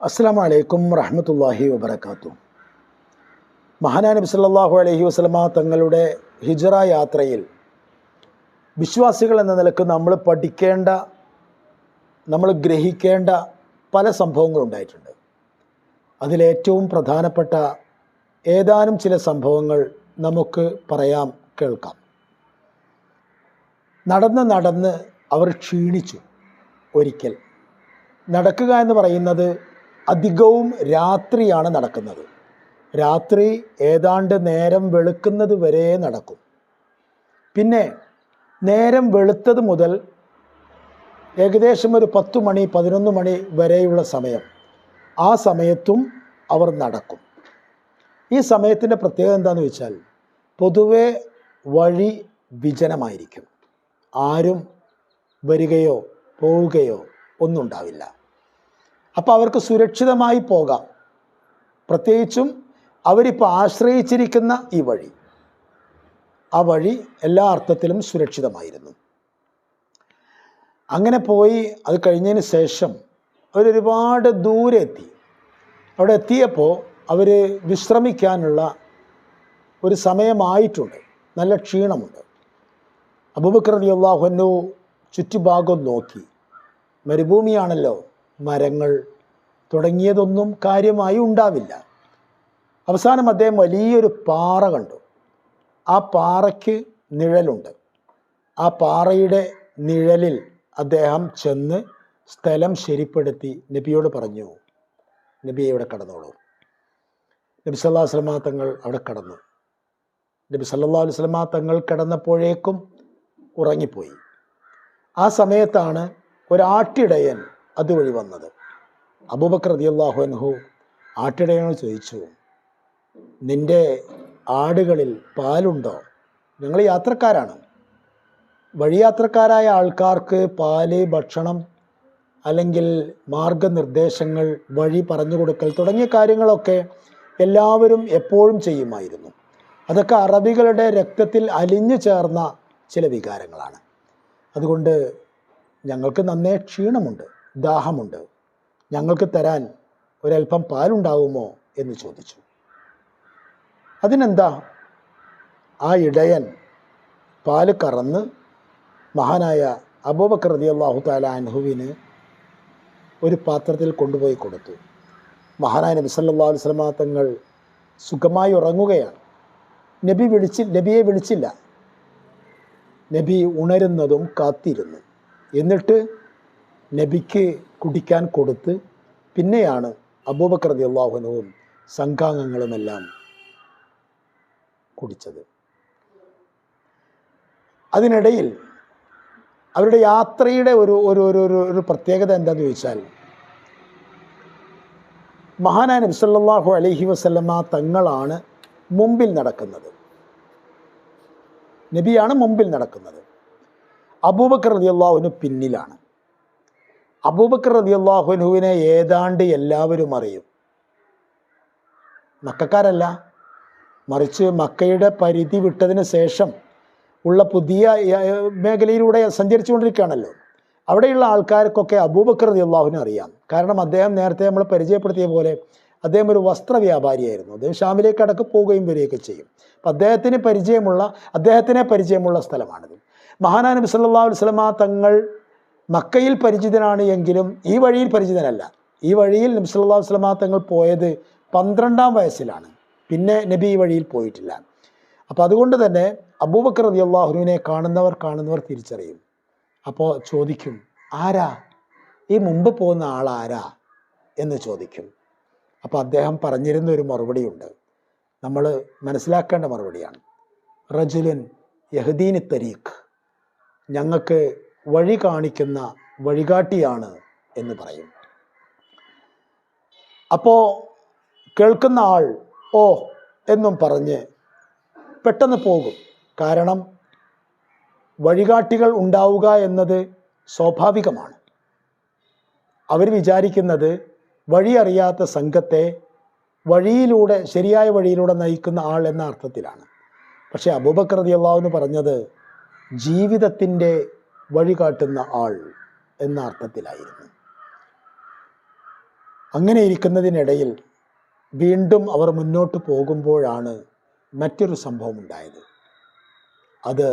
അസ്സലാമു അലൈക്കും വറഹ്മത്തുള്ളാഹി വബറകാതുഹു. മഹാനായ നബി സല്ലല്ലാഹു അലൈഹി വസല്ലമ തങ്ങളുടെ ഹിജ്റ യാത്രയിൽ വിശ്വാസികൾ എന്ന നിലക്ക് നമ്മൾ പഠിക്കേണ്ട, നമ്മൾ ഗ്രഹിക്കേണ്ട പല സംഭവങ്ങളുണ്ടായിട്ടുണ്ട്. അതിലേറ്റവും പ്രധാനപ്പെട്ട ഏതാനും ചില സംഭവങ്ങൾ നമുക്ക് പറയാം, കേൾക്കാം. നടന്ന് അവർ ക്ഷീണിച്ചു. ഒരിക്കൽ നടക്കുക എന്ന് പറയുന്നത് അധികവും രാത്രിയാണ് നടക്കുന്നത്. രാത്രി ഏതാണ്ട് നേരം വെളുക്കുന്നത് വരെ നടക്കും. പിന്നെ നേരം വെളുത്തത് മുതൽ ഏകദേശം ഒരു 10 മണി 11 മണി വരെയുള്ള സമയം, ആ സമയത്തും അവർ നടക്കും. ഈ സമയത്തിൻ്റെ പ്രത്യേകത എന്താണെന്ന് വെച്ചാൽ, പൊതുവെ വഴി വിജനമായിരിക്കും. ആരും വരികയോ പോവുകയോ ഒന്നും ഉണ്ടാവില്ല. അപ്പോൾ അവർക്ക് സുരക്ഷിതമായി പോകാം. പ്രത്യേകിച്ചും അവരിപ്പോൾ ആശ്രയിച്ചിരിക്കുന്ന ഈ വഴി, ആ വഴി എല്ലാ അർത്ഥത്തിലും സുരക്ഷിതമായിരുന്നു. അങ്ങനെ പോയി അത് കഴിഞ്ഞതിന് ശേഷം അവരൊരുപാട് ദൂരെ എത്തി. അവിടെ എത്തിയപ്പോൾ അവർ വിശ്രമിക്കാനുള്ള ഒരു സമയമായിട്ടുണ്ട്. നല്ല ക്ഷീണമുണ്ട്. അബൂബക്കർ റളിയല്ലാഹു അൻഹു ചുറ്റുഭാഗം നോക്കി. മരുഭൂമിയാണല്ലോ, മരങ്ങൾ തുടങ്ങിയതൊന്നും കാര്യമായി ഉണ്ടാവില്ല. അവസാനം അദ്ദേഹം വലിയൊരു പാറ കണ്ടു. ആ പാറയ്ക്ക് നിഴലുണ്ട്. ആ പാറയുടെ നിഴലിൽ അദ്ദേഹം ചെന്ന് സ്ഥലം ശരിപ്പെടുത്തി നബിയോട് പറഞ്ഞു, നബിയെ ഇവിടെ കടന്നോളൂ. നബി സല്ലല്ലാഹു അലൈഹി വസല്ലമ തങ്ങൾ അവിടെ കടന്നു. നബി സല്ലല്ലാഹു അലൈഹി വസല്ലമ തങ്ങൾ കിടന്നപ്പോഴേക്കും ഉറങ്ങിപ്പോയി. ആ സമയത്താണ് ഒരാട്ടിടയൻ അതുവഴി വന്നത്. അബൂബക്കർ റളിയല്ലാഹു അൻഹു ആട്ടിടയനോട് ചോദിച്ചു, നിൻ്റെ ആടുകളിൽ പാലുണ്ടോ? ഞങ്ങൾ യാത്രക്കാരാണ്. വഴിയാത്രക്കാരായ ആൾക്കാർക്ക് പാല്, ഭക്ഷണം, അല്ലെങ്കിൽ മാർഗനിർദ്ദേശങ്ങൾ, വഴി പറഞ്ഞു കൊടുക്കൽ തുടങ്ങിയ കാര്യങ്ങളൊക്കെ എല്ലാവരും എപ്പോഴും ചെയ്യുമായിരുന്നു. അതൊക്കെ അറബികളുടെ രക്തത്തിൽ അലിഞ്ഞു ചേർന്ന ചില വികാരങ്ങളാണ്. അതുകൊണ്ട് ഞങ്ങൾക്ക് നന്നേ ക്ഷീണമുണ്ട്, ദാഹമുണ്ട്, ഞങ്ങൾക്ക് തരാൻ ഒരൽപ്പം പാലുണ്ടാവുമോ എന്ന് ചോദിച്ചു. അതിനെന്താ, ആ ഇടയൻ പാല് കറന്ന് മഹാനായ അബൂബക്കർ റളിയല്ലാഹു തആല അൻഹുവിന് ഒരു പാത്രത്തിൽ കൊണ്ടുപോയി കൊടുത്തു. മഹാനായ നബി സല്ലല്ലാഹു അലൈഹി വസല്ലമ തങ്ങൾ സുഖമായി ഉറങ്ങുകയാണ്. നബിയെ വിളിച്ചില്ല. നബി ഉണരുന്നതും കാത്തിരുന്നു. എന്നിട്ട് നബിക്ക് കുടിക്കാൻ കൊടുത്ത് പിന്നെയാണ് അബൂബക്കർ റളിയല്ലാഹു അൻഹുവും സംഘാംഗങ്ങളുമെല്ലാം കുടിച്ചത്. അതിനിടയിൽ അവരുടെ യാത്രയുടെ ഒരു പ്രത്യേകത എന്താണെന്ന് ചോദിച്ചാൽ, മഹാനായ നബി സല്ലല്ലാഹു അലൈഹി വസല്ലമ തങ്ങളാണ് മുമ്പിൽ നടക്കുന്നത്. നബിയാണ് മുമ്പിൽ നടക്കുന്നത്. അബൂബക്കർ റളിയല്ലാഹു അൻഹു പിന്നിലാണ്. അബൂബക്കർ റളിയല്ലാഹു അൻഹുവിനെ ഏതാണ്ട് എല്ലാവരും അറിയും. മക്കക്കാരല്ല, മറിച്ച് മക്കയുടെ പരിധി വിട്ടതിന് ശേഷം ഉള്ള പുതിയ മേഖലയിലൂടെ സഞ്ചരിച്ചുകൊണ്ടിരിക്കുകയാണല്ലോ. അവിടെയുള്ള ആൾക്കാർക്കൊക്കെ അബൂബക്കർ റളിയല്ലാഹു അൻഹു അറിയാം. കാരണം അദ്ദേഹം നേരത്തെ നമ്മൾ പരിചയപ്പെടുത്തിയ പോലെ അദ്ദേഹം ഒരു വസ്ത്ര വ്യാപാരിയായിരുന്നു. അദ്ദേഹം ഷാമിലേക്ക് അടക്കം പോവുകയും വരികയൊക്കെ ചെയ്യും. അപ്പം അദ്ദേഹത്തിനെ പരിചയമുള്ള സ്ഥലമാണിത്. മഹാനായ നബി സല്ലല്ലാഹു അലൈഹി വസല്ലമ തങ്ങൾ മക്കയിൽ പരിചിതനാണ് എങ്കിലും ഈ വഴിയിൽ പരിചിതനല്ല. ഈ വഴിയിൽ നബി സല്ലല്ലാഹു അലൈഹി വസല്ലമ തങ്ങൾ പോയത് 12-ാം വയസ്സിലാണ്. പിന്നെ നബി ഈ വഴിയിൽ പോയിട്ടില്ല. അപ്പോൾ അതുകൊണ്ട് തന്നെ അബൂബക്കർ റളിയല്ലാഹു അൻഹുവിനെ കാണുന്നവർ തിരിച്ചറിയും. അപ്പോൾ ചോദിക്കും, ആരാ ഈ മുമ്പ് പോകുന്ന ആളാരാ എന്ന് ചോദിക്കും. അപ്പോൾ അദ്ദേഹം പറഞ്ഞിരുന്ന ഒരു മറുപടിയുണ്ട്, നമ്മൾ മനസ്സിലാക്കേണ്ട മറുപടിയാണ്. റജുലുൻ യഹ്ദീനി തരീഖ്, ഞങ്ങൾക്ക് വഴി കാണിക്കുന്ന വഴികാട്ടിയാണ് എന്ന് പറയും. അപ്പോൾ കേൾക്കുന്ന ആൾ ഓ എന്നും പറഞ്ഞ് പെട്ടെന്ന് പോകും. കാരണം വഴികാട്ടികൾ ഉണ്ടാവുക എന്നത് സ്വാഭാവികമാണ്. അവർ വിചാരിക്കുന്നത് വഴിയറിയാത്ത സംഘത്തെ ശരിയായ വഴിയിലൂടെ നയിക്കുന്ന ആൾ എന്ന അർത്ഥത്തിലാണ്. പക്ഷേ അബൂബക്കർ റളിയല്ലാഹു അൻഹു പറഞ്ഞത് ജീവിതത്തിൻ്റെ വഴി കാട്ടുന്ന ആൾ എന്ന അർത്ഥത്തിലായിരുന്നു. അങ്ങനെ ഇരിക്കുന്നതിനിടയിൽ വീണ്ടും അവർ മുന്നോട്ട് പോകുമ്പോഴാണ് മറ്റൊരു സംഭവം ഉണ്ടായത്. അത്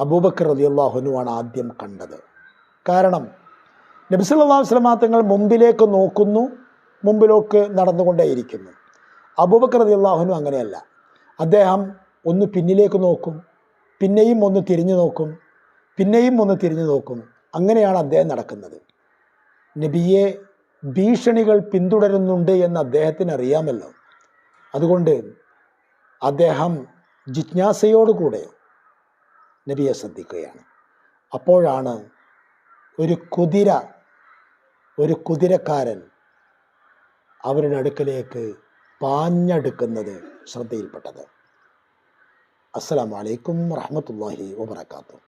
അബൂബക്കർ റളിയല്ലാഹു അൻഹുവാണ് ആദ്യം കണ്ടത്. കാരണം നബി സല്ലല്ലാഹു അലൈഹി വസല്ലം തങ്ങൾ മുമ്പിലേക്ക് നോക്കുന്നു, മുമ്പിലേക്ക് നടന്നുകൊണ്ടേയിരിക്കുന്നു. അബൂബക്കർ റളിയല്ലാഹു അൻഹു അങ്ങനെയല്ല. അദ്ദേഹം ഒന്ന് പിന്നിലേക്ക് നോക്കും, പിന്നെയും ഒന്ന് തിരിഞ്ഞു നോക്കും, പിന്നെയും ഒന്ന് തിരിഞ്ഞു നോക്കും. അങ്ങനെയാണ് അദ്ദേഹം നടക്കുന്നത്. നബിയെ ഭീഷണികൾ പിന്തുടരുന്നുണ്ട് എന്ന് അദ്ദേഹത്തിന് അറിയാമല്ലോ. അതുകൊണ്ട് അദ്ദേഹം ജിജ്ഞാസയോടുകൂടെ നബിയെ ശ്രദ്ധിക്കുകയാണ്. അപ്പോഴാണ് ഒരു കുതിരക്കാരൻ അവരുടെ അടുക്കലേക്ക് പാഞ്ഞടുക്കുന്നത് ശ്രദ്ധയിൽപ്പെട്ടത്. അസ്സലാമു അലൈക്കും വറഹ്മത്തുള്ളാഹി വബറകാതുഹു.